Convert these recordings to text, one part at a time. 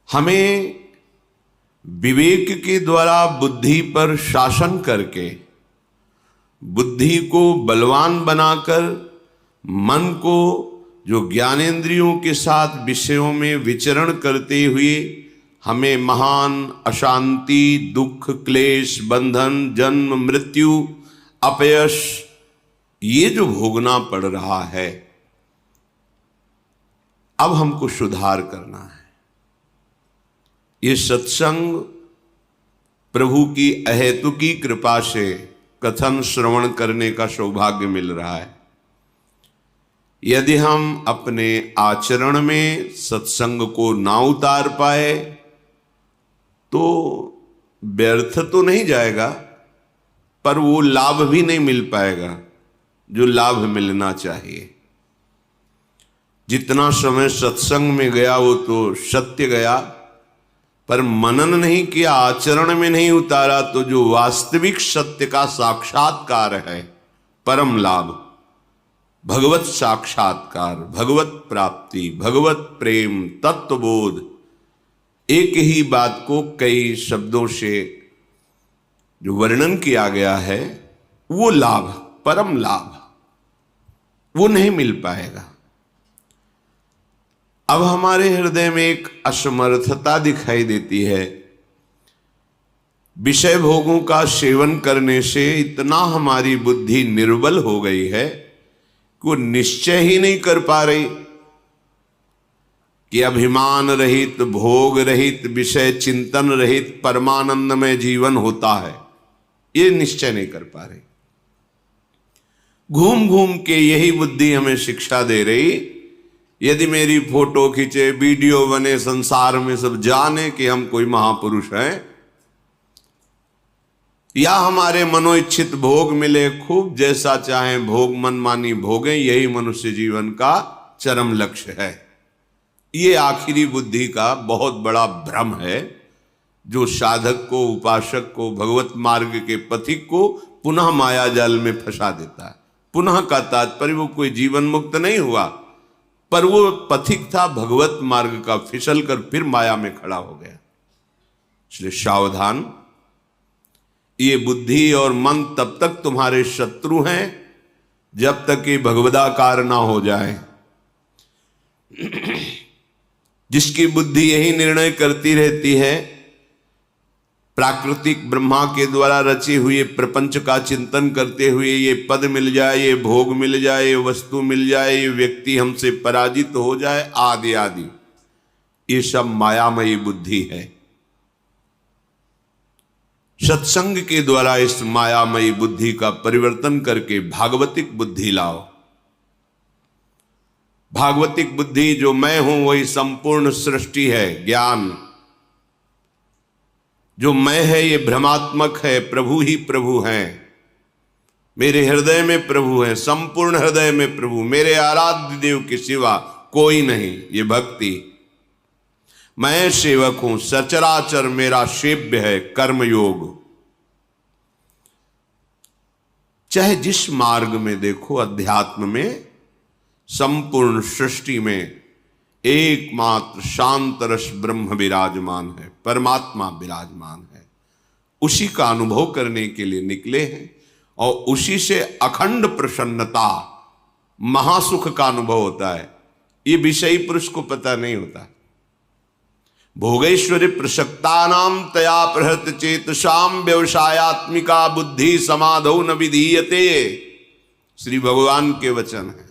हमें विवेक के द्वारा बुद्धि पर शासन करके, बुद्धि को बलवान बनाकर मन को जो ज्ञानेंद्रियों के साथ विषयों में विचरण करते हुए हमें महान अशांति, दुख, क्लेश, बंधन, जन्म, मृत्यु, अपयश ये जो भोगना पड़ रहा है, अब हमको सुधार करना है। ये सत्संग प्रभु की अहेतुकी कृपा से कथन श्रवण करने का सौभाग्य मिल रहा है। यदि हम अपने आचरण में सत्संग को ना उतार पाए तो व्यर्थ तो नहीं जाएगा, पर वो लाभ भी नहीं मिल पाएगा जो लाभ मिलना चाहिए। जितना समय सत्संग में गया वो तो सत्य गया, पर मनन नहीं किया, आचरण में नहीं उतारा तो जो वास्तविक सत्य का साक्षात्कार है, परम लाभ, भगवत साक्षात्कार, भगवत प्राप्ति, भगवत प्रेम, तत्वबोध, एक ही बात को कई शब्दों से जो वर्णन किया गया है, वो लाभ, परम लाभ, वो नहीं मिल पाएगा। अब हमारे हृदय में एक असमर्थता दिखाई देती है। विषय भोगों का सेवन करने से इतना हमारी बुद्धि निर्बल हो गई है कि वो निश्चय ही नहीं कर पा रही कि अभिमान रहित, भोग रहित, विषय चिंतन रहित परमानंदमय जीवन होता है। ये निश्चय नहीं कर पा रही। घूम घूम के यही बुद्धि हमें शिक्षा दे रही, यदि मेरी फोटो खींचे, वीडियो बने, संसार में सब जाने कि हम कोई महापुरुष हैं, या हमारे मनोइच्छित भोग मिले, खूब जैसा चाहे भोग मनमानी भोगें, यही मनुष्य जीवन का चरम लक्ष्य है। ये आखिरी बुद्धि का बहुत बड़ा भ्रम है जो साधक को, उपासक को, भगवत मार्ग के पथिक को पुनः माया जाल में फंसा देता है। पुनः का तात्पर्य वो कोई जीवन मुक्त नहीं हुआ, पर वो पथिक था भगवत मार्ग का, फिसल कर फिर माया में खड़ा हो गया। इसलिए सावधान, ये बुद्धि और मन तब तक तुम्हारे शत्रु हैं जब तक ये भगवदाकार ना हो जाए। जिसकी बुद्धि यही निर्णय करती रहती है, प्राकृतिक ब्रह्मा के द्वारा रचे हुए प्रपंच का चिंतन करते हुए, ये पद मिल जाए, ये भोग मिल जाए, ये वस्तु मिल जाए, ये व्यक्ति हमसे पराजित हो जाए, आदि आदि, ये सब मायामयी बुद्धि है। सत्संग के द्वारा इस मायामयी बुद्धि का परिवर्तन करके भागवतिक बुद्धि लाओ। भागवतिक बुद्धि जो मैं हूं वही संपूर्ण सृष्टि है, ज्ञान जो मैं है ये भ्रमात्मक है, प्रभु ही प्रभु हैं, मेरे हृदय में प्रभु है, संपूर्ण हृदय में प्रभु, मेरे आराध्य देव के सिवा कोई नहीं, ये भक्ति। मैं सेवक हूं, सचराचर मेरा सेव्य है, कर्मयोग। चाहे जिस मार्ग में देखो, अध्यात्म में, संपूर्ण सृष्टि में एकमात्र शांत रस ब्रह्म विराजमान है, परमात्मा विराजमान है। उसी का अनुभव करने के लिए निकले हैं और उसी से अखंड प्रसन्नता, महासुख का अनुभव होता है। ये विषयी पुरुष को पता नहीं होता। भोगैश्वर्य प्रसक्तानाम तया प्रहृत चेतसाम व्यवसायात्मिका बुद्धि समाधौ न विधीयते, श्री भगवान के वचन है।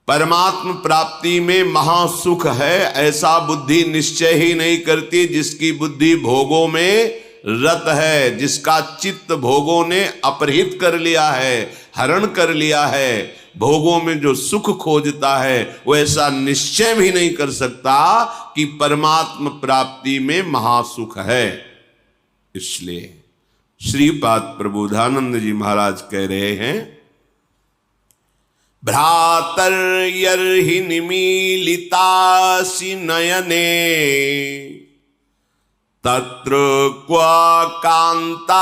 परमात्म प्राप्ति में महासुख है, ऐसा बुद्धि निश्चय ही नहीं करती जिसकी बुद्धि भोगों में रत है, जिसका चित्त भोगों ने अपहृत कर लिया है, हरण कर लिया है। भोगों में जो सुख खोजता है वो ऐसा निश्चय भी नहीं कर सकता कि परमात्म प्राप्ति में महासुख है। इसलिए श्रीपाद प्रबोधानंद जी महाराज कह रहे हैं, भ्रातर्यर्हि निमीलितासि नयने तत्र क्व कान्तात्मज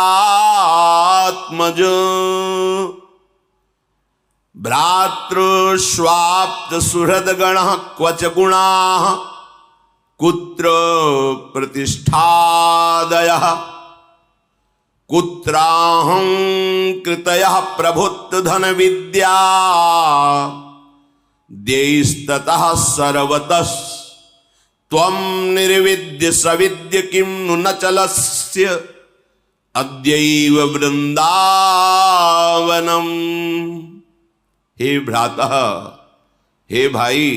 भ्रातृ स्वाप्त सुहृदगणः क्वच गुणाः कुत्र प्रतिष्ठादयः कुत्राहं कृतयः प्रभुत्व धन विद्या देस्ततः सर्वतः त्वं निर्विद्य सविद्य किं नु न चलस्य अद्यैव वृंदावनम। हे भ्रातः, हे भाई,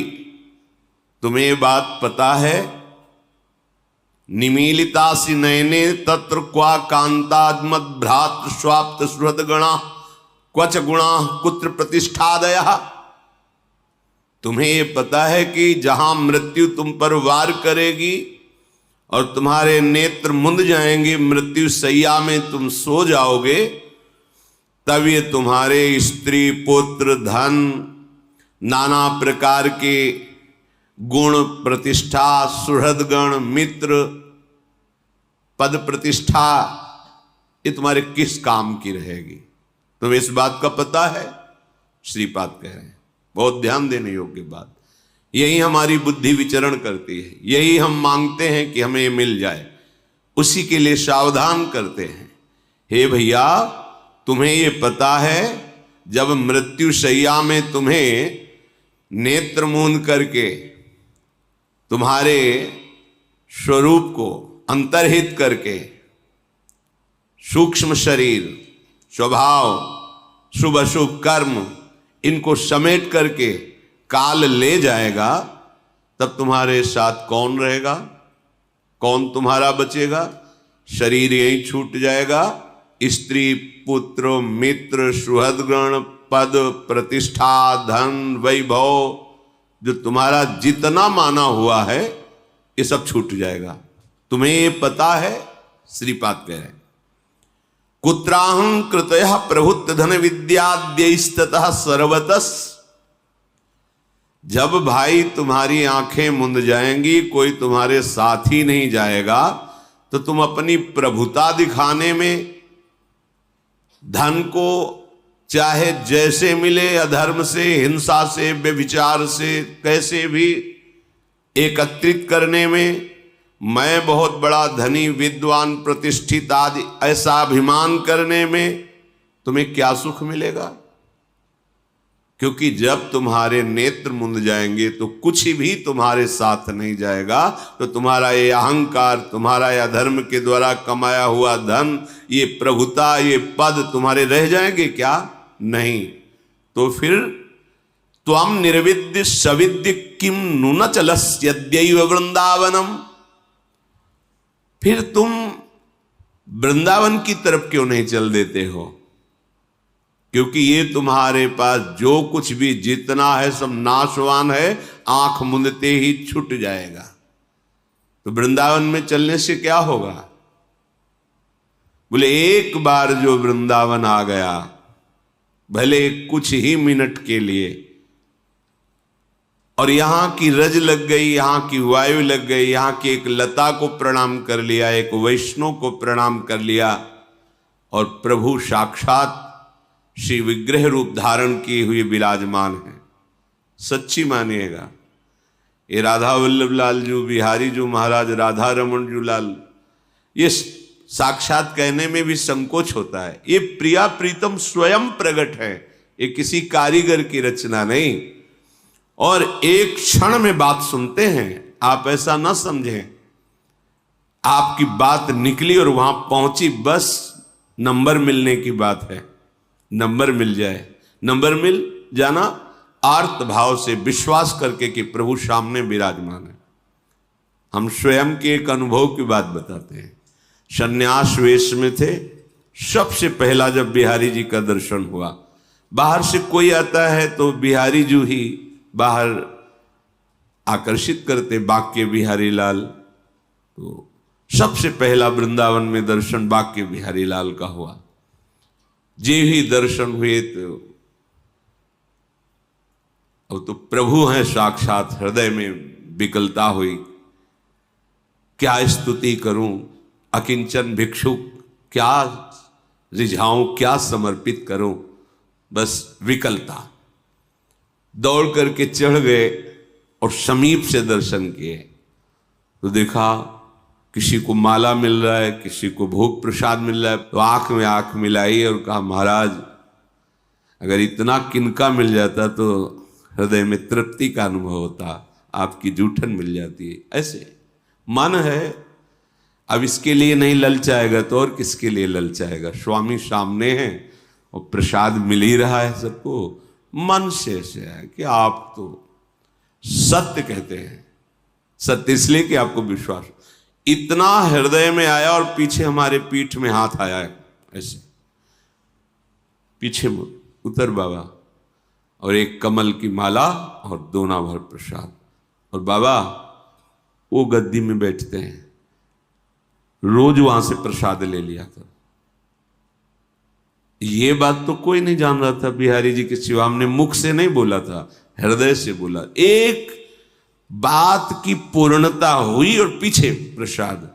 तुम्हें बात पता है? निमीलितासि नयने तत्र क्वा कांताद्मद भ्रात स्वाप्त सुहृद गणा क्वच गुणा कुत्र प्रतिष्ठादयः। तुम्हें ये पता है कि जहां मृत्यु तुम पर वार करेगी और तुम्हारे नेत्र मुंद जाएंगे, मृत्यु सैया में तुम सो जाओगे, तब ये तुम्हारे स्त्री पुत्र धन नाना प्रकार के गुण प्रतिष्ठा सुहृदगण मित्र पद प्रतिष्ठा ये तुम्हारे किस काम की रहेगी? तुम्हें इस बात का पता है? श्रीपाद कह रहे हैं, बहुत ध्यान देने योग्य बात। यही हमारी बुद्धि विचरण करती है, यही हम मांगते हैं कि हमें मिल जाए, उसी के लिए सावधान करते हैं। हे भैया, तुम्हें ये पता है जब मृत्यु शैया में तुम्हें नेत्र मूंद करके तुम्हारे स्वरूप को अंतर्हित करके सूक्ष्म शरीर स्वभाव शुभ अशुभ कर्म इनको समेट करके काल ले जाएगा, तब तुम्हारे साथ कौन रहेगा? कौन तुम्हारा बचेगा? शरीर यहीं छूट जाएगा, स्त्री पुत्र मित्र सुहृदगण पद प्रतिष्ठा धन वैभव जो तुम्हारा जितना माना हुआ है ये सब छूट जाएगा। तुम्हें ये पता है? श्रीपाद कह रहे हैं, कुत्राहं कृतयः प्रभुत्व धन विद्याद्यैस्ततः सर्वतः। जब भाई तुम्हारी आंखें मुंद जाएंगी, कोई तुम्हारे साथ ही नहीं जाएगा, तो तुम अपनी प्रभुता दिखाने में धन को चाहे जैसे मिले, अधर्म से, हिंसा से, व्यभिचार से, कैसे भी एकत्रित करने में, मैं बहुत बड़ा धनी विद्वान प्रतिष्ठित आदि ऐसा अभिमान करने में तुम्हें क्या सुख मिलेगा? क्योंकि जब तुम्हारे नेत्र मुंद जाएंगे तो कुछ भी तुम्हारे साथ नहीं जाएगा, तो तुम्हारा ये अहंकार, तुम्हारा ये अधर्म के द्वारा कमाया हुआ धन, ये प्रभुता, ये पद तुम्हारे रह जाएंगे क्या? नहीं। तो फिर त्वं निर्विद्य सविद्य किम नु न चलस्यद्यैव वृंदावनम। फिर तुम वृंदावन की तरफ क्यों नहीं चल देते हो? क्योंकि ये तुम्हारे पास जो कुछ भी जितना है सब नाशवान है, आंख मूंदते ही छूट जाएगा। तो वृंदावन में चलने से क्या होगा? बोले एक बार जो वृंदावन आ गया, भले कुछ ही मिनट के लिए, और यहां की रज लग गई, यहां की वायु लग गई, यहां की एक लता को प्रणाम कर लिया, एक वैष्णव को प्रणाम कर लिया, और प्रभु साक्षात श्री विग्रह रूप धारण किए हुए विराजमान है। सच्ची मानिएगा, ये राधा वल्लभ लाल जो, बिहारी जो महाराज, राधा रमन जो लाल, ये साक्षात कहने में भी संकोच होता है। ये प्रिया प्रीतम स्वयं प्रकट है, ये किसी कारीगर की रचना नहीं। और एक क्षण में बात सुनते हैं, आप ऐसा ना समझें आपकी बात निकली और वहां पहुंची, बस नंबर मिलने की बात है। नंबर मिल जाए, नंबर मिल जाना आर्त भाव से विश्वास करके कि प्रभु सामने विराजमान है। हम स्वयं के एक अनुभव की बात बताते हैं। सन्यास वेश में थे, सबसे पहला जब बिहारी जी का दर्शन हुआ, बाहर से कोई आता है तो बिहारी जी ही बाहर आकर्षित करते, बाके बिहारी लाल। तो सबसे पहला वृंदावन में दर्शन बाके बिहारी लाल का हुआ। जे ही दर्शन हुए तो अब तो प्रभु हैं साक्षात, हृदय में विकलता हुई, क्या स्तुति करूं, अकिंचन भिक्षुक क्या रिझाऊं, क्या समर्पित करूं, बस विकलता। दौड़ करके चढ़ गए और समीप से दर्शन किए। तो देखा किसी को माला मिल रहा है, किसी को भोग प्रसाद मिल रहा है, तो आंख में आंख मिलाई और कहा महाराज अगर इतना किनका मिल जाता तो हृदय में तृप्ति का अनुभव होता, आपकी जूठन मिल जाती है। ऐसे मन है, अब इसके लिए नहीं ललचाएगा तो और किसके लिए ललचाएगा। स्वामी सामने हैं और प्रसाद मिल ही रहा है सबको। मन से ऐसे है कि आप तो सत्य कहते हैं, सत्य इसलिए कि आपको विश्वास इतना हृदय में आया और पीछे हमारे पीठ में हाथ आया है, ऐसे पीछे उतर बाबा और एक कमल की माला और दोना भर प्रसाद। और बाबा वो गद्दी में बैठते हैं, रोज वहां से प्रसाद ले लिया था। ये बात तो कोई नहीं जान रहा था बिहारी जी के सिवा, हमने मुख से नहीं बोला था, हृदय से बोला। एक बात की पूर्णता हुई और पीछे प्रसाद,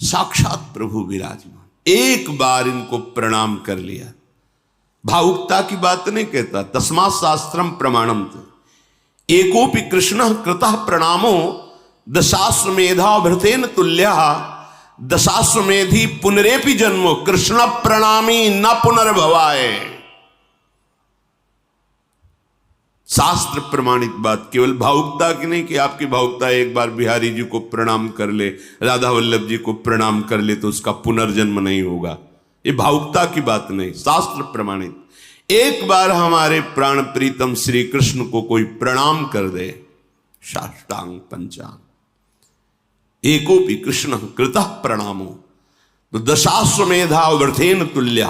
साक्षात प्रभु विराजमान। एक बार इनको प्रणाम कर लिया, भावुकता की बात नहीं कहता, तस्मात् शास्त्रम प्रमाणम। एकोपि कृष्ण कृतः प्रणामो दशाश्वमेधा भृतेन तुल्य दशाश्वमेधी पुनरेपि जन्मो कृष्ण प्रणामी न पुनर्भवाय। शास्त्र प्रमाणित बात, केवल भावुकता की नहीं कि आपकी भावुकता एक बार बिहारी जी को प्रणाम कर ले, राधा वल्लभ जी को प्रणाम कर ले तो उसका पुनर्जन्म नहीं होगा। ये भावुकता की बात नहीं, शास्त्र प्रमाणित। एक बार हमारे प्राण प्रीतम श्री कृष्ण को कोई प्रणाम कर दे, साष्टांग पंचांग, एकोपि कृष्ण कृतः प्रणामो, तो दशाश्वमेधा व्रतेन तुल्य,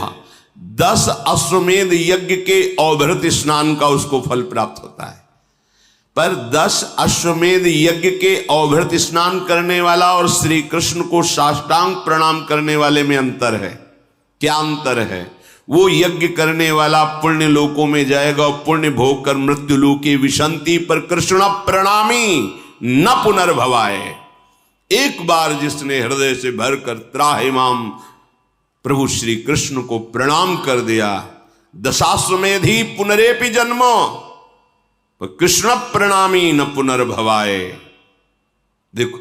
10 अश्वमेध यज्ञ के अवभृत स्नान का उसको फल प्राप्त होता है। पर 10 अश्वमेध यज्ञ के अवभृत स्नान करने वाला और श्री कृष्ण को साष्टांग प्रणाम करने वाले में अंतर है। क्या अंतर है? वो यज्ञ करने वाला पुण्य लोकों में जाएगा और पुण्य भोग कर मृत्यु लोके विशंति, पर कृष्ण प्रणामी न पुनर्भवाए। एक बार जिसने हृदय से भरकर त्राहिमाम प्रभु श्री कृष्ण को प्रणाम कर दिया, दशाश्वमेधी पुनरेपि जन्मो, पर कृष्ण प्रणामी न पुनर्भवाए। देखो,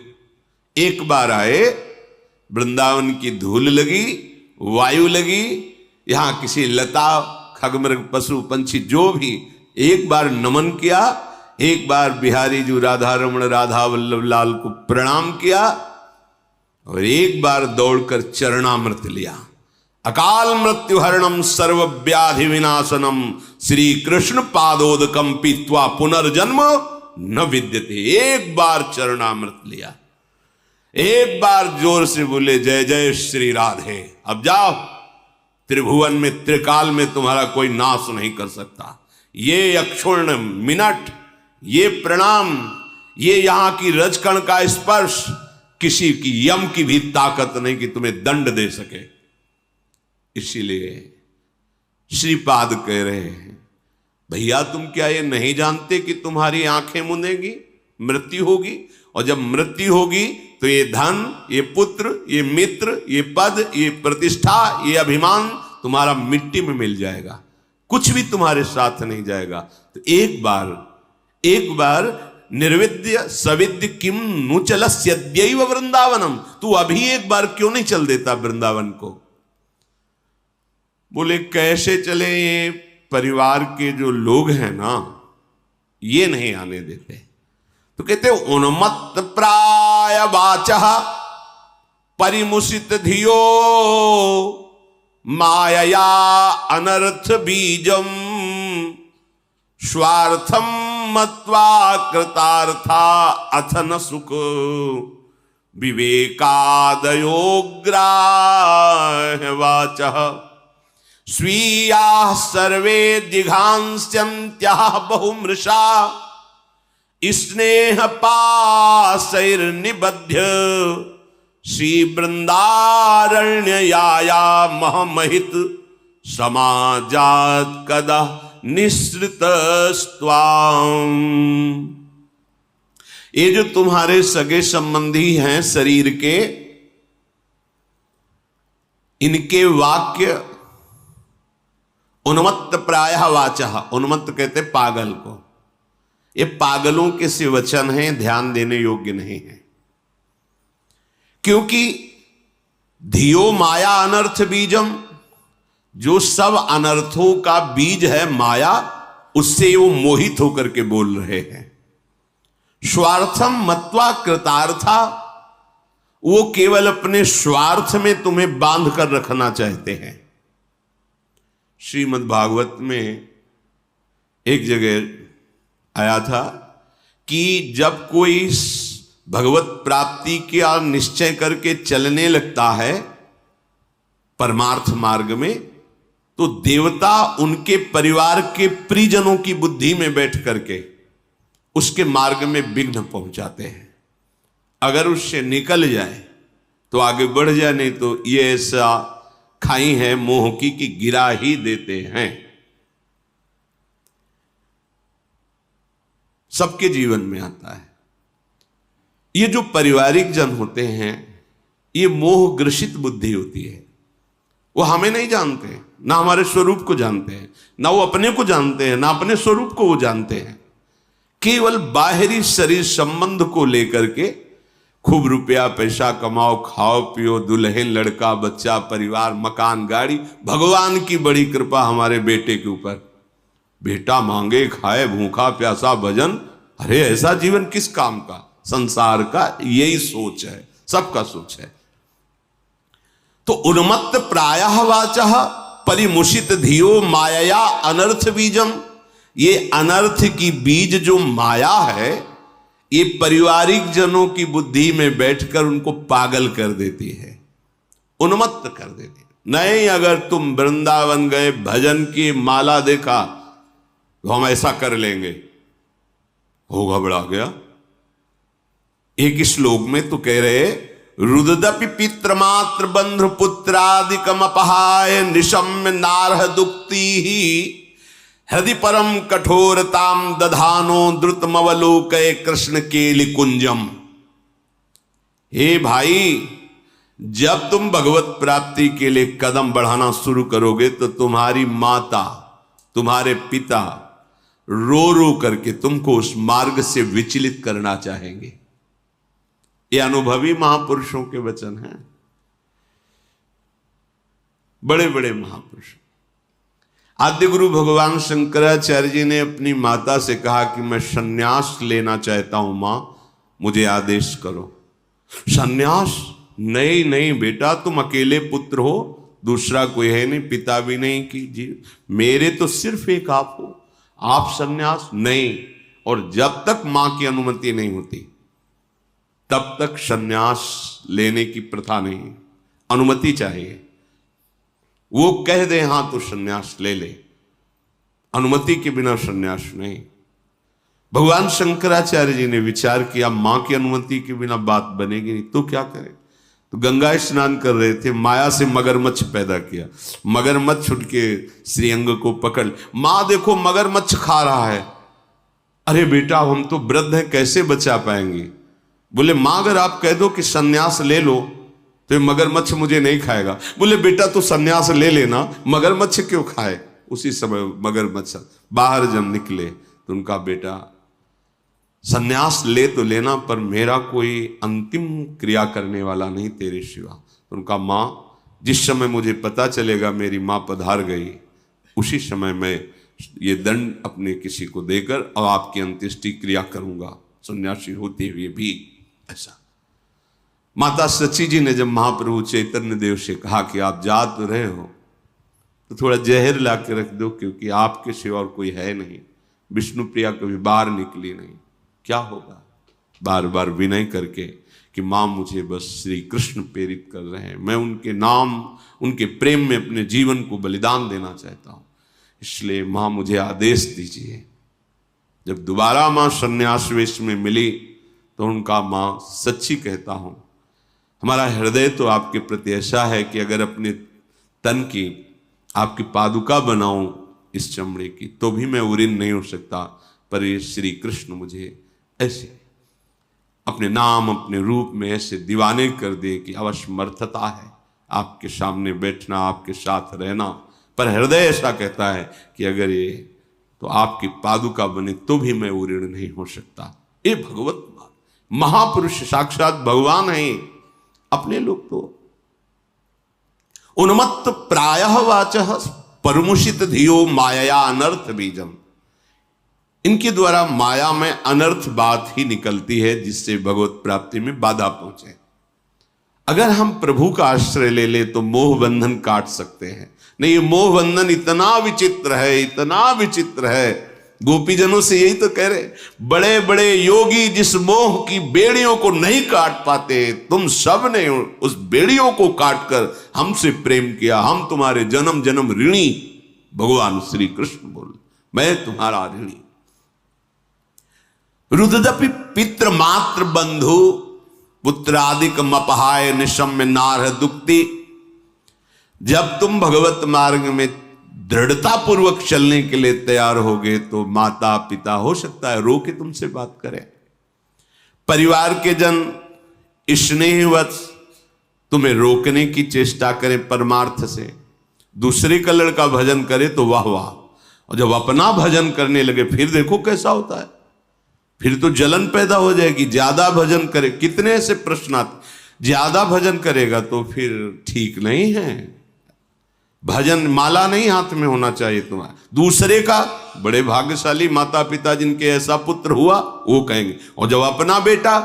एक बार आए, वृंदावन की धूल लगी, वायु लगी, यहां किसी लता खगमृग पशु पंछी जो भी एक बार नमन किया, एक बार बिहारी जी राधा रमण राधा वल्लभ लाल को प्रणाम किया और एक बार दौड़कर चरणामृत लिया। अकाल मृत्यु हरणम सर्व व्याधि विनाशनम श्री कृष्ण पादोदकम पीत्वा पुनर्जन्म न विद्यते। एक बार चरणामृत लिया, एक बार जोर से बोले जय जय श्री राधे। अब जाओ, त्रिभुवन में त्रिकाल में तुम्हारा कोई नाश नहीं कर सकता। ये अक्षुण्ण मिनट, ये प्रणाम, ये यहां की रजकण का स्पर्श, किसी की यम की भी ताकत नहीं कि तुम्हें दंड दे सके। इसीलिए श्रीपाद कह रहे हैं, भैया तुम क्या ये नहीं जानते कि तुम्हारी आंखें मुंदेगी, मृत्यु होगी, और जब मृत्यु होगी तो ये धन, ये पुत्र, ये मित्र, ये पद, ये प्रतिष्ठा, ये अभिमान तुम्हारा मिट्टी में मिल जाएगा, कुछ भी तुम्हारे साथ नहीं जाएगा। तो एक बार निर्विद्य सविद्य किम नु चलस्यद्यैव वृंदावनम, तू अभी एक बार क्यों नहीं चल देता वृंदावन को? बोले कैसे चले, ये परिवार के जो लोग हैं ना, ये नहीं आने देते। तो कहते उन्मत्त प्राय वाचः परिमुषित धियो मायया अनर्थ बीजम स्वार्थम मत्वा कृतार्था अथ न सुख विवेकादयो ग्राह्य वाचः स्वीयाः सर्वे जिघांस्यन्त्याः बहुमृषा स्नेह पाशैर्निबध्य श्री वृंदारण्याया महमहित समाजात कदा निःसृतस्त्वाम्। ये जो तुम्हारे सगे संबंधी हैं शरीर के, इनके वाक्य उन्मत्त प्रायः वाचः, उन्मत्त कहते पागल को, ये पागलों के से वचन हैं, ध्यान देने योग्य नहीं है। क्योंकि धियो माया अनर्थ बीजम, जो सब अनर्थों का बीज है माया, उससे वो मोहित होकर के बोल रहे हैं। स्वार्थम मत्वा कृतार्था, वो केवल अपने स्वार्थ में तुम्हें बांध कर रखना चाहते हैं। श्रीमद् भागवत में एक जगह आया था कि जब कोई भगवत प्राप्ति का निश्चय करके चलने लगता है परमार्थ मार्ग में, तो देवता उनके परिवार के परिजनों की बुद्धि में बैठ करके उसके मार्ग में विघ्न पहुंचाते हैं। अगर उससे निकल जाए तो आगे बढ़ जाए, नहीं तो ये ऐसा खाई है मोह की कि गिरा ही देते हैं। सबके जीवन में आता है। ये जो पारिवारिक जन होते हैं, ये मोह ग्रसित बुद्धि होती है। वो हमें नहीं जानते, ना हमारे स्वरूप को जानते हैं, ना वो अपने को जानते हैं, ना अपने स्वरूप को वो जानते हैं। केवल बाहरी शरीर संबंध को लेकर के खूब रुपया पैसा कमाओ, खाओ पियो, दुल्हन लड़का बच्चा परिवार मकान गाड़ी, भगवान की बड़ी कृपा हमारे बेटे के ऊपर, बेटा मांगे खाए भूखा प्यासा भजन। अरे ऐसा जीवन किस काम का? संसार का यही सोच है, सबका सोच है। तो उन्मत्त प्रायः वाचः परिमुषित धियो माया अनर्थ बीजम, ये अनर्थ की बीज जो माया है, ये पारिवारिक जनों की बुद्धि में बैठकर उनको पागल कर देती है, उन्मत्त कर देती है। नहीं, अगर तुम वृंदावन गए, भजन की माला देखा, तो हम ऐसा कर लेंगे, हो घबरा गया। एक श्लोक में तो कह रहे, रुददपि पितृमात्र बंध्र पुत्रादिकम अपहाय निशम्य नारह दुक्ति ही हृदय परम कठोरताम दधानो द्रुतमवलोकय कृष्ण केलि कुंजम। हे भाई, जब तुम भगवत प्राप्ति के लिए कदम बढ़ाना शुरू करोगे तो तुम्हारी माता तुम्हारे पिता रो रो करके तुमको उस मार्ग से विचलित करना चाहेंगे। ये अनुभवी महापुरुषों के वचन हैं, बड़े बड़े महापुरुष। आद्य गुरु भगवान शंकराचार्य जी ने अपनी माता से कहा कि मैं सन्यास लेना चाहता हूं मां, मुझे आदेश करो। सन्यास? नहीं नहीं बेटा, तुम अकेले पुत्र हो, दूसरा कोई है नहीं, पिता भी नहीं कि जी मेरे तो सिर्फ एक आप हो, आप सन्यास? नहीं। और जब तक मां की अनुमति नहीं होती तब तक सन्यास लेने की प्रथा नहीं, अनुमति चाहिए। वो कह दे हां तो सन्यास ले ले, अनुमति के बिना सन्यास नहीं। भगवान शंकराचार्य जी ने विचार किया, मां की अनुमति के बिना बात बनेगी नहीं, तो क्या करें? तो गंगा स्नान कर रहे थे, माया से मगरमच्छ पैदा किया। मगरमच्छ उठ के श्रीअंग को पकड़, मां देखो मगरमच्छ खा रहा है। अरे बेटा, हम तो वृद्ध हैं, कैसे बचा पाएंगे? बोले मां, अगर आप कह दो कि सन्यास ले लो तो ये मगरमच्छ मुझे नहीं खाएगा। बोले बेटा तो सन्यास ले लेना, मगरमच्छ क्यों खाए? उसी समय मगरमच्छ बाहर जब निकले तो उनका बेटा, सन्यास ले तो लेना, पर मेरा कोई अंतिम क्रिया करने वाला नहीं तेरे सिवा। तो उनका मां, जिस समय मुझे पता चलेगा मेरी मां पधार गई, उसी समय मैं ये दंड अपने किसी को देकर और आपकी अंत्येष्टि क्रिया करूंगा, सन्यासी होते हुए भी। ऐसा माता सची जी ने जब महाप्रभु चैतन्य देव से कहा कि आप जा तो रहे हो तो थोड़ा जहर ला के रख दो, क्योंकि आपके सिवा और कोई है नहीं। विष्णु प्रिया कभी बाहर निकली नहीं, क्या होगा? बार बार विनय करके कि मां मुझे बस श्री कृष्ण प्रेरित कर रहे हैं, मैं उनके नाम उनके प्रेम में अपने जीवन को बलिदान देना चाहता हूं, इसलिए मां मुझे आदेश दीजिए। जब दोबारा मां सन्यास वेश में मिली तो उनका, मां सच्ची कहता हूं, हमारा हृदय तो आपके प्रति ऐसा है कि अगर अपने तन की आपकी पादुका बनाऊं इस चमड़े की तो भी मैं उरीन नहीं हो सकता, पर ये श्री कृष्ण मुझे ऐसे अपने नाम अपने रूप में ऐसे दीवाने कर दे कि अवश्यमर्थता है आपके सामने बैठना, आपके साथ रहना। पर हृदय ऐसा कहता है कि अगर ये तो आपकी पादुका बने तो भी मैं वो ऋण नहीं हो सकता। ये भगवत महापुरुष साक्षात भगवान हैं। अपने लोग तो उन्मत्त प्रायः वाचः परमुषित धियो माया अनर्थ बीजम, इनके द्वारा माया में अनर्थ बात ही निकलती है जिससे भगवत प्राप्ति में बाधा पहुंचे। अगर हम प्रभु का आश्रय ले ले तो मोह बंधन काट सकते हैं। नहीं, ये मोह बंधन इतना विचित्र है, इतना विचित्र है। गोपीजनों से यही तो कह रहे, बड़े बड़े योगी जिस मोह की बेड़ियों को नहीं काट पाते, तुम सब ने उस बेड़ियों को काटकर हमसे प्रेम किया। हम तुम्हारे जन्म जन्म ऋणी। भगवान श्री कृष्ण बोल, मैं तुम्हारा ऋणी। रुददपि पितृ मात्र बंधु पुत्रादिक मपहाय निशम्य नारह दुक्ति। जब तुम भगवत मार्ग में दृढ़ता पूर्वक चलने के लिए तैयार होगे तो माता पिता हो सकता है रो के तुमसे बात करें, परिवार के जन स्नेहवश तुम्हें रोकने की चेष्टा करें परमार्थ से। दूसरे का लड़का भजन करे तो वाह वाह, और जब अपना भजन करने लगे फिर देखो कैसा होता है। फिर तो जलन पैदा हो जाएगी। ज्यादा भजन करे, कितने ऐसे प्रश्न आते, ज्यादा भजन करेगा तो फिर ठीक नहीं है। भजन माला नहीं हाथ में होना चाहिए तुम्हारा। दूसरे का, बड़े भाग्यशाली माता पिता जिनके ऐसा पुत्र हुआ, वो कहेंगे। और जब अपना बेटा,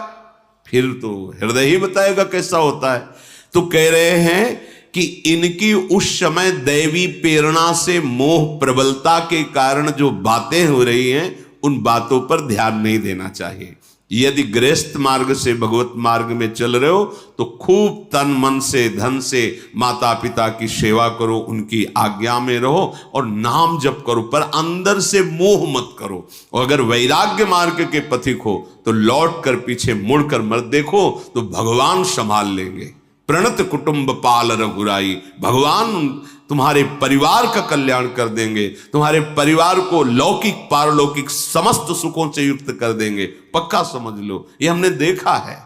फिर तो हृदय ही बताएगा कैसा होता है। तो कह रहे हैं कि इनकी उस समय दैवी प्रेरणा से मोह प्रबलता के कारण जो बातें हो रही हैं, उन बातों पर ध्यान नहीं देना चाहिए। यदि गृहस्थ मार्ग से भगवत मार्ग में चल रहे हो तो खूब तन मन से धन से माता पिता की सेवा करो, उनकी आज्ञा में रहो और नाम जप करो, पर अंदर से मोह मत करो। और अगर वैराग्य मार्ग के पथिक हो तो लौट कर पीछे मुड़कर मत देखो, तो भगवान संभाल लेंगे। प्रणत कुटुंब पाल रघुराई, भगवान तुम्हारे परिवार का कल्याण कर देंगे, तुम्हारे परिवार को लौकिक पारलौकिक समस्त सुखों से युक्त कर देंगे। पक्का समझ लो, ये हमने देखा है।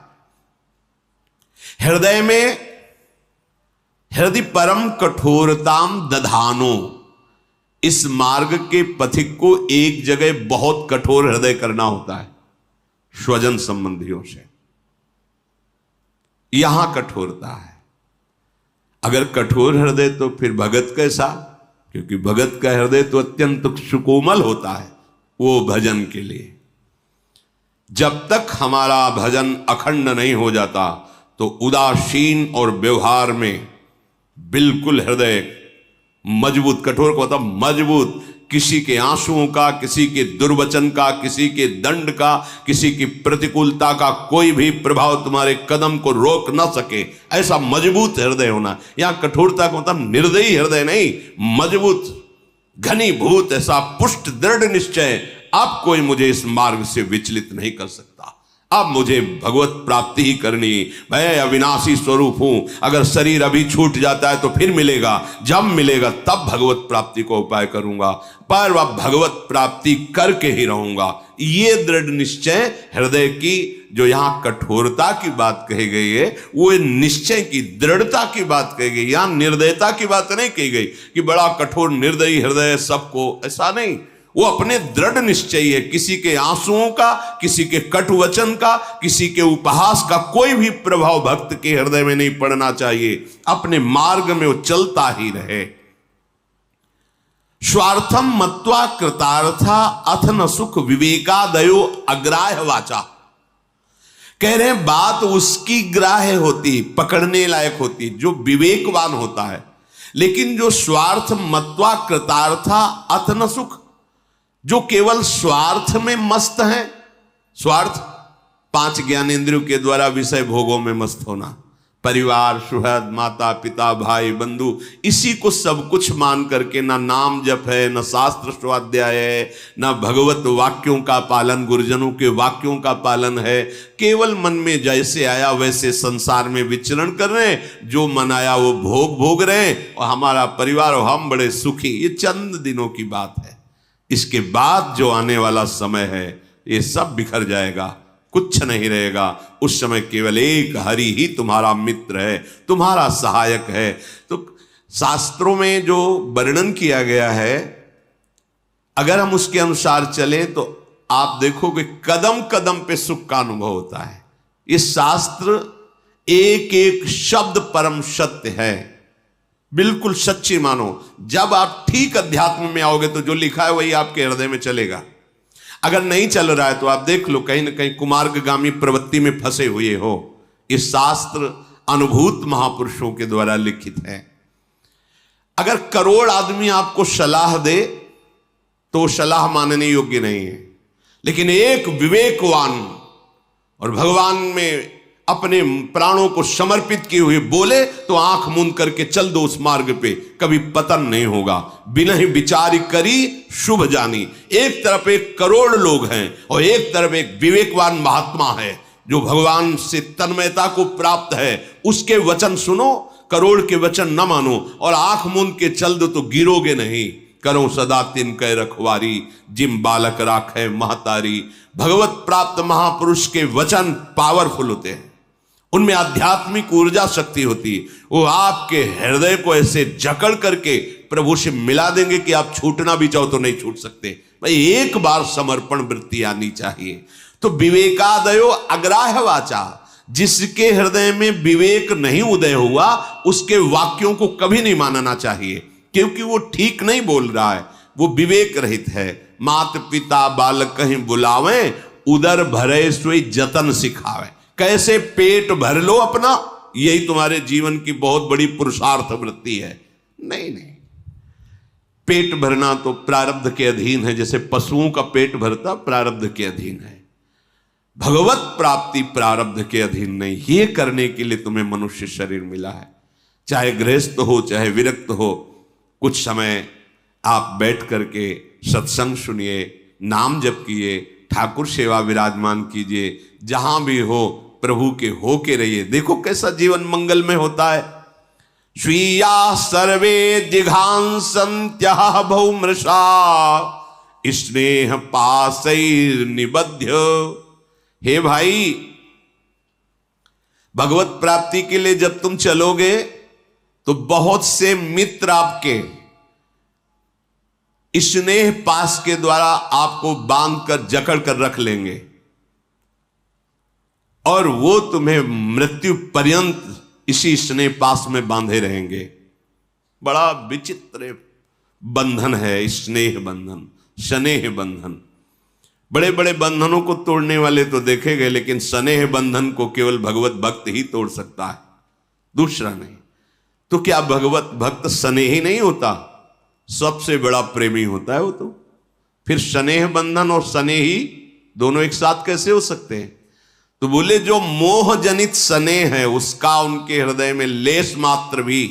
हृदय परम कठोरताम दधानो, इस मार्ग के पथिक को एक जगह बहुत कठोर हृदय करना होता है, स्वजन संबंधियों से। यहां कठोरता है। अगर कठोर हृदय तो फिर भगत कैसा, क्योंकि भगत का हृदय तो अत्यंत सुकोमल होता है वो भजन के लिए। जब तक हमारा भजन अखंड नहीं हो जाता तो उदासीन और व्यवहार में बिल्कुल हृदय मजबूत, कठोर को मतलब मजबूत, किसी के आंसुओं का, किसी के दुर्वचन का, किसी के दंड का, किसी की प्रतिकूलता का कोई भी प्रभाव तुम्हारे कदम को रोक न सके, ऐसा मजबूत हृदय होना। यहां कठोरता का मतलब निर्दयी हृदय नहीं, मजबूत घनीभूत ऐसा पुष्ट दृढ़ निश्चय, अब कोई मुझे इस मार्ग से विचलित नहीं कर सकता। अब मुझे भगवत प्राप्ति ही करनी, मैं अविनाशी स्वरूप हूं। अगर शरीर अभी छूट जाता है तो फिर मिलेगा, जब मिलेगा तब भगवत प्राप्ति को उपाय करूंगा, पर वह भगवत प्राप्ति करके ही रहूंगा। ये दृढ़ निश्चय हृदय की, जो यहां कठोरता की बात कही गई है, वो निश्चय की दृढ़ता की बात कही गई। यहां निर्दयता की बात नहीं कही गई कि बड़ा कठोर निर्दयी हृदय सबको, ऐसा नहीं। वो अपने दृढ़ निश्चय है। किसी के आंसुओं का, किसी के कटुवचन का, किसी के उपहास का कोई भी प्रभाव भक्त के हृदय में नहीं पड़ना चाहिए। अपने मार्ग में वो चलता ही रहे। स्वार्थम मत्वा कृतार्था अथ न सुख विवेकादयो अग्राह्य वाचा। कह रहे हैं बात उसकी ग्राह्य होती, पकड़ने लायक होती, जो विवेकवान होता है। लेकिन जो स्वार्थ मत्वा कृतार्था अथ न सुख, जो केवल स्वार्थ में मस्त हैं, स्वार्थ 5 ज्ञानेंद्रियों के द्वारा विषय भोगों में मस्त होना, परिवार, सुहृद, माता पिता, भाई बंधु, इसी को सब कुछ मान करके ना नाम जप है, ना शास्त्र स्वाध्याय है, ना भगवत वाक्यों का पालन, गुरुजनों के वाक्यों का पालन है। केवल मन में जैसे आया वैसे संसार में विचरण कर रहे हैं, जो मन आया वो भोग रहे हैं, और हमारा परिवार और हम बड़े सुखी। ये चंद दिनों की बात है। इसके बाद जो आने वाला समय है, ये सब बिखर जाएगा, कुछ नहीं रहेगा। उस समय केवल एक हरि ही तुम्हारा मित्र है, तुम्हारा सहायक है। तो शास्त्रों में जो वर्णन किया गया है, अगर हम उसके अनुसार चलें तो आप देखोगे कदम कदम पे सुख का अनुभव होता है। इस शास्त्र एक एक शब्द परम सत्य है, बिल्कुल सच्ची मानो। जब आप ठीक अध्यात्म में आओगे तो जो लिखा है वही आपके हृदय में चलेगा। अगर नहीं चल रहा है तो आप देख लो, कहीं ना कहीं कुमार्गगामी प्रवृत्ति में फंसे हुए हो। इस शास्त्र अनुभूत महापुरुषों के द्वारा लिखित है। अगर करोड़ आदमी आपको सलाह दे तो सलाह मानने योग्य नहीं है, लेकिन एक विवेकवान और भगवान में अपने प्राणों को समर्पित किए हुए बोले तो आंख मूंद करके चल दो उस मार्ग पे, कभी पतन नहीं होगा। बिना ही विचार करी शुभ जानी। एक तरफ एक करोड़ लोग हैं और एक तरफ एक विवेकवान महात्मा है जो भगवान से तन्मयता को प्राप्त है। उसके वचन सुनो, करोड़ के वचन न मानो और आंख मूंद के चल दो तो गिरोगे नहीं। करो सदा तिनके रखवारी, जिम बालक राखे महतारी। भगवत प्राप्त महापुरुष के वचन पावरफुल होते हैं, उनमें आध्यात्मिक ऊर्जा शक्ति होती है। वो आपके हृदय को ऐसे जकड़ करके प्रभु से मिला देंगे कि आप छूटना भी चाहो तो नहीं छूट सकते। भाई एक बार समर्पण वृत्ति आनी चाहिए। तो विवेकादयो अग्राह्य वाचा, जिसके हृदय में विवेक नहीं उदय हुआ उसके वाक्यों को कभी नहीं मानना चाहिए, क्योंकि वो ठीक नहीं बोल रहा है, वो विवेक रहित है। मात पिता बालक कहीं बुलावे, उदर भरे सोई जतन सिखावे। कैसे पेट भर लो अपना, यही तुम्हारे जीवन की बहुत बड़ी पुरुषार्थ वृत्ति है। नहीं नहीं, पेट भरना तो प्रारब्ध के अधीन है, जैसे पशुओं का पेट भरता प्रारब्ध के अधीन है। भगवत प्राप्ति प्रारब्ध के अधीन नहीं। ये करने के लिए तुम्हें मनुष्य शरीर मिला है, चाहे गृहस्थ हो चाहे विरक्त हो। कुछ समय आप बैठ करके सत्संग सुनिए, नाम जप किए, ठाकुर सेवा विराजमान कीजिए, जहां भी हो प्रभु के हो के रहिए। देखो कैसा जीवन मंगल में होता है। स्वीया सर्वे जिघांसन्त्यः बहुमृषा, स्नेह पासैर् निबध्य। हे भाई, भगवत प्राप्ति के लिए जब तुम चलोगे तो बहुत से मित्र आपके स्नेह पास के द्वारा आपको बांध कर जकड़ कर रख लेंगे और वो तुम्हें मृत्यु पर्यंत इसी स्नेह पास में बांधे रहेंगे। बड़ा विचित्र बंधन है स्नेह बंधन, स्नेह बंधन। बड़े बड़े बंधनों को तोड़ने वाले तो देखे गए, लेकिन स्नेह बंधन को केवल भगवत भक्त ही तोड़ सकता है, दूसरा नहीं। तो क्या भगवत भक्त स्नेही नहीं होता? सबसे बड़ा प्रेमी होता है वो तो। फिर स्नेह बंधन और स्नेही दोनों एक साथ कैसे हो सकते हैं? तो बोले जो मोह जनित स्नेह है उसका उनके हृदय में लेस मात्र भी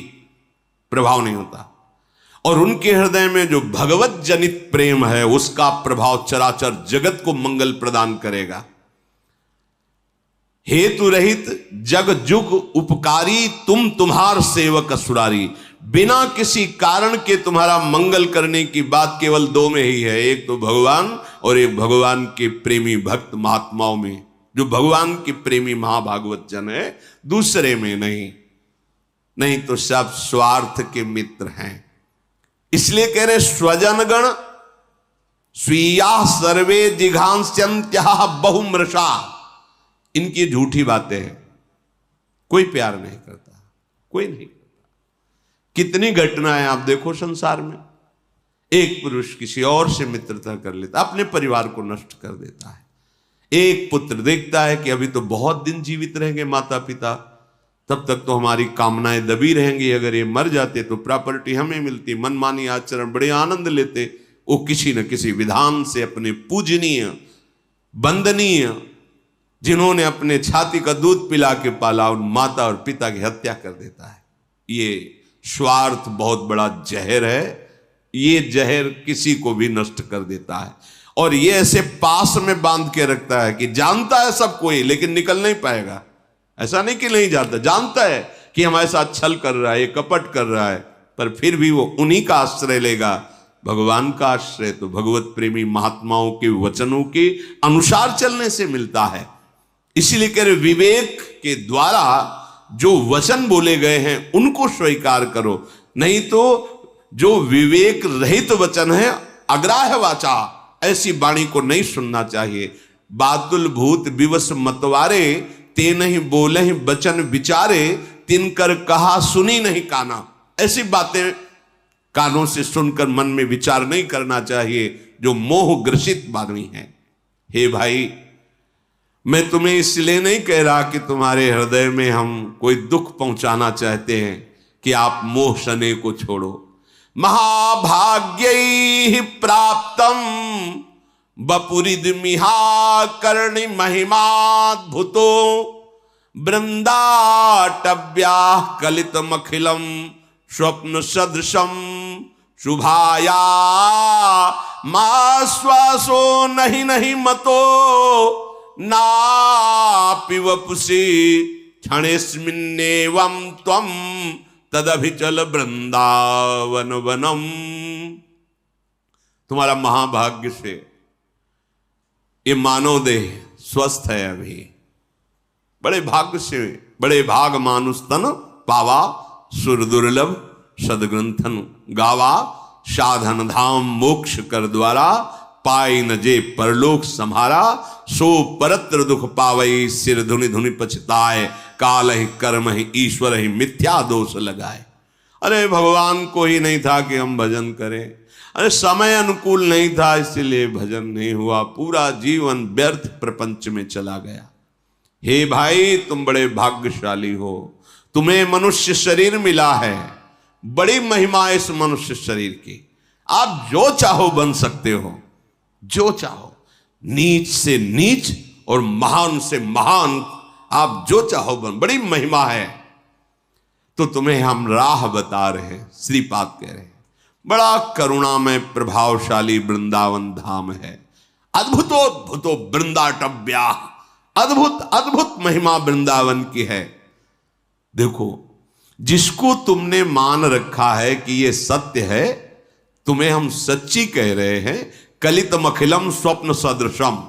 प्रभाव नहीं होता, और उनके हृदय में जो भगवत जनित प्रेम है उसका प्रभाव चराचर जगत को मंगल प्रदान करेगा। हेतु रहित जग जुग उपकारी, तुम तुम्हार सेवक असुरारी। बिना किसी कारण के तुम्हारा मंगल करने की बात केवल दो में ही है, एक तो भगवान और एक भगवान के प्रेमी भक्त महात्माओं में। जो भगवान के प्रेमी महाभागवत जन है, दूसरे में नहीं। नहीं तो सब स्वार्थ के मित्र हैं। इसलिए कह रहे स्वजनगण स्वीया सर्वे जिघांस्यन्त्यः बहुमृषा। इनकी झूठी बातें हैं, कोई प्यार नहीं करता, कोई नहीं करता। कितनी घटनाएं आप देखो संसार में, एक पुरुष किसी और से मित्रता कर लेता, अपने परिवार को नष्ट कर देता है। एक पुत्र देखता है कि अभी तो बहुत दिन जीवित रहेंगे माता पिता, तब तक तो हमारी कामनाएं दबी रहेंगी, अगर ये मर जाते तो प्रॉपर्टी हमें मिलती। मनमानी आचरण, बड़े आनंद लेते। वो किसी न किसी विधान से अपने पूजनीय वंदनीय, जिन्होंने अपने छाती का दूध पिला के पाला, उन माता और पिता की हत्या कर देता है। ये स्वार्थ बहुत बड़ा जहर है, ये जहर किसी को भी नष्ट कर देता है। और ये ऐसे पास में बांध के रखता है कि जानता है सब कोई, लेकिन निकल नहीं पाएगा। ऐसा नहीं कि नहीं जानता, जानता है कि हमारे साथ छल कर रहा है, ये कपट कर रहा है, पर फिर भी वो उन्हीं का आश्रय लेगा, भगवान का आश्रय तो भगवत प्रेमी महात्माओं के वचनों के अनुसार चलने से मिलता है। इसीलिए कह रहे विवेक के द्वारा जो वचन बोले गए हैं उनको स्वीकार करो, नहीं तो जो विवेक रहित वचन है अग्राह्य वाचा, ऐसी वाणी को नहीं सुनना चाहिए। बादुल भूत विवश मतवारे, ते नहीं बोले ही बचन विचारे, तिनकर कहा सुनी नहीं काना। ऐसी बातें कानों से सुनकर मन में विचार नहीं करना चाहिए, जो मोह ग्रसित वाणी है। हे भाई, मैं तुम्हें इसलिए नहीं कह रहा कि तुम्हारे हृदय में हम कोई दुख पहुंचाना चाहते हैं कि आप मोह शने को छोड़ो। महाभाग्यै प्राप्तम वपुरिदमिहा कर्णि महिमाद्भुतो, वृंदाटव्या कलितमखिलम स्वप्न सदृशम शुभाया, माश्वासो नहीं नहीं मतो नापि वपुषि, क्षणेस्मिन्नेवं त्वं तदभिचल वृंदावन वनम। तुम्हारा महाभाग्य से ये मानव देह स्वस्थ है। अभी बड़े भाग्य से, बड़े भाग मानुष तन पावा, सुर दुर्लभ सदग्रंथन गावा, साधन धाम मोक्ष कर द्वारा, पाई न जे परलोक सम्हारा, सो परत्र दुख पावई, सिर धुनि धुनि पछताए, काल ही कर्म ही ईश्वर ही मिथ्या दोष लगाए। अरे भगवान को ही नहीं था कि हम भजन करें, अरे समय अनुकूल नहीं था इसलिए भजन नहीं हुआ, पूरा जीवन व्यर्थ प्रपंच में चला गया। हे भाई, तुम बड़े भाग्यशाली हो, तुम्हें मनुष्य शरीर मिला है, बड़ी महिमा इस मनुष्य शरीर की। आप जो चाहो बन सकते हो, जो चाहो, नीच से नीच और महान से महान, आप जो चाहो बन, बड़ी महिमा है। तो तुम्हें हम राह बता रहे हैं, श्रीपाद कह रहे हैं, बड़ा करुणा में प्रभावशाली वृंदावन धाम है। अद्भुतोद्भुतो वृंदाटव्या, अद्भुत अद्भुत महिमा वृंदावन की है। देखो, जिसको तुमने मान रखा है कि ये सत्य है, तुम्हें हम सच्ची कह रहे हैं। कलितमखिलम स्वप्न सदृशम,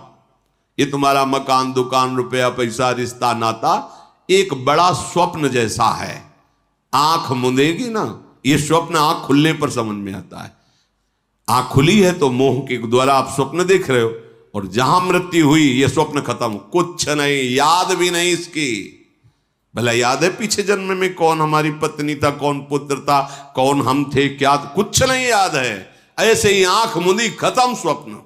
ये तुम्हारा मकान दुकान रुपया पैसा रिश्ता नाता एक बड़ा स्वप्न जैसा है। आंख मुंदेगी ना, ये स्वप्न आंख खुलने पर समझ में आता है। आंख खुली है तो मोह के द्वारा आप स्वप्न देख रहे हो, और जहां मृत्यु हुई ये स्वप्न खत्म, कुछ नहीं, याद भी नहीं इसकी। भला याद है पिछले जन्म में कौन हमारी पत्नी था, कौन पुत्र था, कौन हम थे, क्या, कुछ नहीं याद है। ऐसे ही आंख मुंदी खत्म स्वप्न,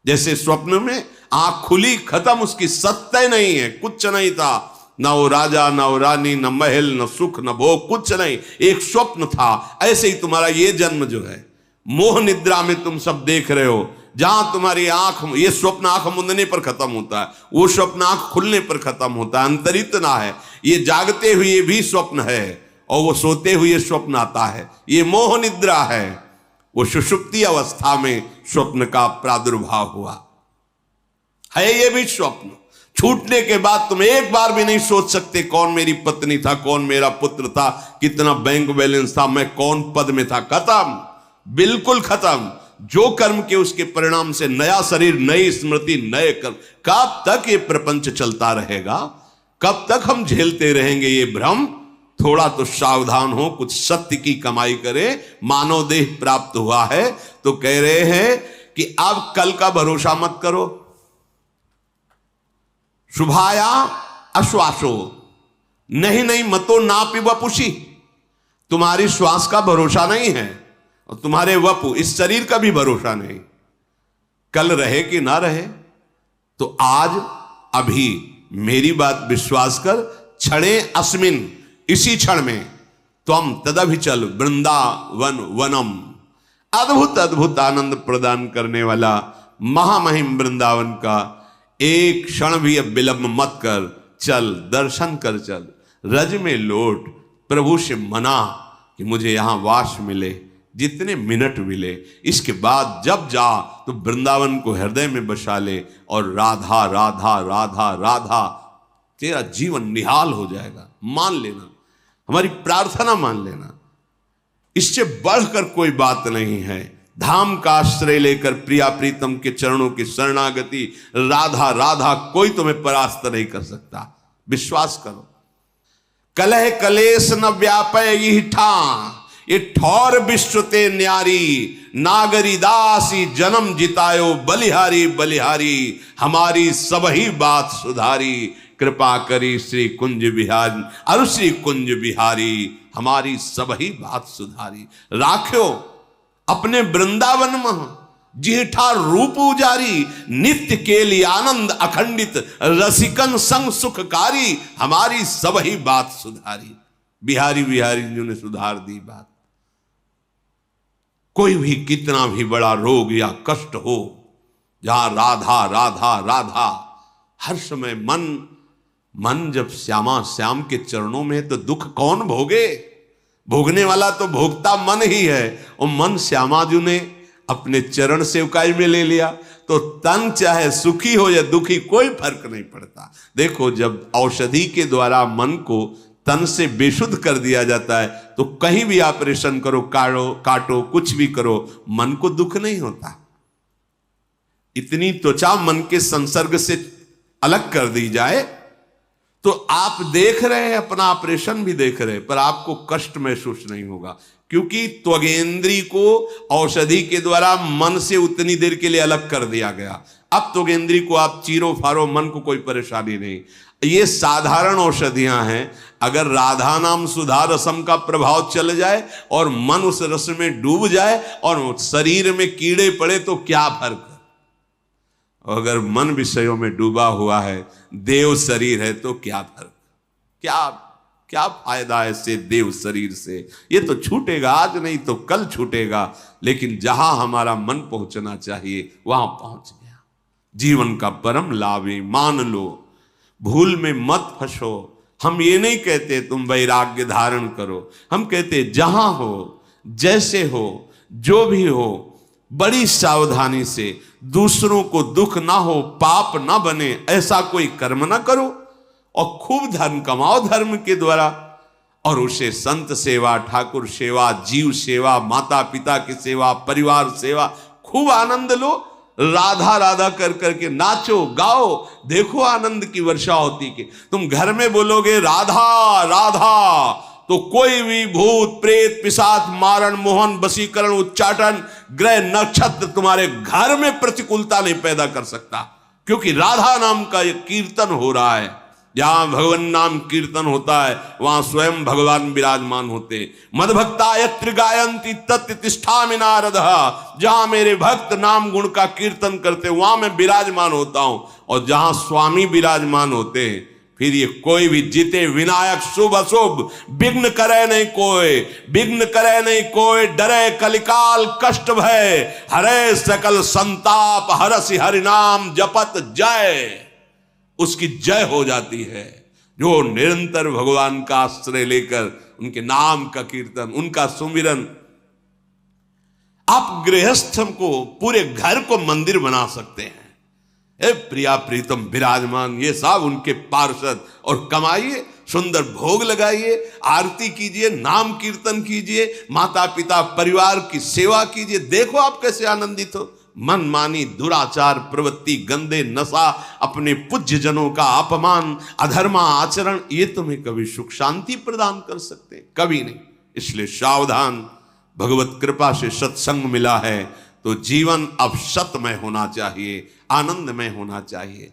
जैसे स्वप्न में आंख खुली खत्म, उसकी सत्य नहीं है, कुछ नहीं था, न वो राजा, न वो रानी, न महल, न सुख, न भोग, कुछ नहीं, एक स्वप्न था। ऐसे ही तुम्हारा ये जन्म जो है, मोह निद्रा में तुम सब देख रहे हो, जहां तुम्हारी आंख, ये स्वप्न आंख मुंदने पर खत्म होता है, वो स्वप्न आंख खुलने पर खत्म होता है, अंतरित ना है। ये जागते हुए भी स्वप्न है और वो सोते हुए स्वप्न आता है, ये मोह निद्रा है। वो सुषुप्ति अवस्था में स्वप्न का प्रादुर्भाव हुआ है, ये भी स्वप्न। छूटने के बाद तुम एक बार भी नहीं सोच सकते कौन मेरी पत्नी था, कौन मेरा पुत्र था, कितना बैंक बैलेंस था, मैं कौन पद में था, खत्म, बिल्कुल खत्म। जो कर्म के उसके परिणाम से नया शरीर, नई स्मृति, नए कर्म। कब तक ये प्रपंच चलता रहेगा, कब तक हम झेलते रहेंगे ये भ्रम? थोड़ा तो सावधान हो, कुछ सत्य की कमाई करे। मानव देह प्राप्त हुआ है तो कह रहे हैं कि अब कल का भरोसा मत करो। शुभाया अश्वासो, नहीं नहीं मतो नापि वपुषि, तुम्हारी श्वास का भरोसा नहीं है और तुम्हारे वपु, इस शरीर का भी भरोसा नहीं, कल रहे कि ना रहे। तो आज अभी मेरी बात विश्वास कर, क्षणे अस्मिन, इसी क्षण में, त्वम तदभिचल वृंदावन वनम, अद्भुत अद्भुत आनंद प्रदान करने वाला महामहिम वृंदावन का एक क्षण भी अब विलंब मत कर, चल दर्शन कर, चल रज में लौट, प्रभु से मना कि मुझे यहां वास मिले, जितने मिनट मिले, इसके बाद जब जा तो वृंदावन को हृदय में बसा ले और राधा राधा राधा राधा, तेरा जीवन निहाल हो जाएगा। मान लेना, हमारी प्रार्थना मान लेना, इससे बढ़कर कोई बात नहीं है। धाम का आश्रय लेकर प्रिया प्रीतम के चरणों की शरणागति, राधा राधा, कोई तुम्हें परास्त नहीं कर सकता, विश्वास करो। कलह कलेश न व्यापय यही ठा, ये ठौर विश्व ते न्यारी, नागरी दासी जन्म जितायो, बलिहारी बलिहारी हमारी सबही बात सुधारी। कृपा करी श्री कुंज बिहारी, अरु श्री कुंज बिहारी हमारी सबही बात सुधारी। राख्यो अपने वृंदावन में जेठा रूप उजारी, नित्य के लिए आनंद अखंडित, रसिकन संग सुखकारी हमारी सबही बात सुधारी। बिहारी बिहारी जी ने सुधार दी बात। कोई भी कितना भी बड़ा रोग या कष्ट हो, जहां राधा राधा राधा हर समय मन जब श्यामा श्याम के चरणों में है तो दुख कौन भोगे? भोगने वाला तो भोगता मन ही है। और मन श्यामा जी ने अपने चरण सेवकाई में ले लिया तो तन चाहे सुखी हो या दुखी कोई फर्क नहीं पड़ता। देखो, जब औषधि के द्वारा मन को तन से बेशुद्ध कर दिया जाता है तो कहीं भी ऑपरेशन करो, काटो कुछ भी करो, मन को दुख नहीं होता। इतनी त्वचा मन के संसर्ग से अलग कर दी जाए तो आप देख रहे हैं, अपना ऑपरेशन भी देख रहे हैं, पर आपको कष्ट महसूस नहीं होगा, क्योंकि त्वगेंद्री को औषधि के द्वारा मन से उतनी देर के लिए अलग कर दिया गया। अब त्वगेंद्री को आप चीरो फारो, मन को कोई परेशानी नहीं। ये साधारण औषधियां हैं। अगर राधा नाम सुधा रसम का प्रभाव चल जाए और मन उस रस में डूब जाए और शरीर में कीड़े पड़े तो क्या फर्क? अगर मन विषयों में डूबा हुआ है, देव शरीर है, तो क्या फर्क? क्या फायदा है इससे, देव शरीर से? ये तो छूटेगा, आज नहीं तो कल छूटेगा, लेकिन जहां हमारा मन पहुंचना चाहिए वहां पहुंच गया। जीवन का परम लाभ है, मान लो, भूल में मत फंसो। हम ये नहीं कहते तुम वैराग्य धारण करो, हम कहते जहां हो, जैसे हो, जो भी हो, बड़ी सावधानी से, दूसरों को दुख ना हो, पाप ना बने, ऐसा कोई कर्म ना करो और खूब धन कमाओ धर्म के द्वारा, और उसे संत सेवा, ठाकुर सेवा, जीव सेवा, माता पिता की सेवा, परिवार सेवा, खूब आनंद लो। राधा राधा कर करके नाचो गाओ, देखो आनंद की वर्षा होती कि तुम घर में बोलोगे राधा राधा तो कोई भी भूत प्रेत पिशाच मारण मोहन वशीकरण उच्चाटन ग्रह नक्षत्र तुम्हारे घर में प्रतिकूलता नहीं पैदा कर सकता, क्योंकि राधा नाम का ये कीर्तन हो रहा है। जहां भगवान नाम कीर्तन होता है वहां स्वयं भगवान विराजमान होते। मदभक्ता यत्र गायन्ति तत्र तिष्ठामि नारदः, जहां मेरे भक्त नाम गुण का कीर्तन करते वहां मैं विराजमान होता हूं। और जहां स्वामी विराजमान होते हैं फिर ये कोई भी जीते विनायक शुभ अशुभ विघ्न करे नहीं कोई, विघ्न करे नहीं कोई, डरे कलिकाल कष्ट भय, हरे सकल संताप, हरसि हरि नाम जपत जय। उसकी जय हो जाती है जो निरंतर भगवान का आश्रय लेकर उनके नाम का कीर्तन, उनका सुमिरन। आप गृहस्थम को, पूरे घर को मंदिर बना सकते हैं। ए प्रिया प्रीतम विराजमान, ये सब उनके पार्षद, और कमाइए, सुंदर भोग लगाइए, आरती कीजिए, नाम कीर्तन कीजिए, माता पिता परिवार की सेवा कीजिए। देखो आप कैसे आनंदित हो। मनमानी दुराचार प्रवृत्ति, गंदे नशा, अपने पूज्य जनों का अपमान, अधर्मा आचरण, ये तुम्हें कभी सुख शांति प्रदान कर सकते? कभी नहीं। इसलिए सावधान। भगवत कृपा से सत्संग मिला है तो जीवन अब सतमय होना चाहिए, आनंदमय होना चाहिए।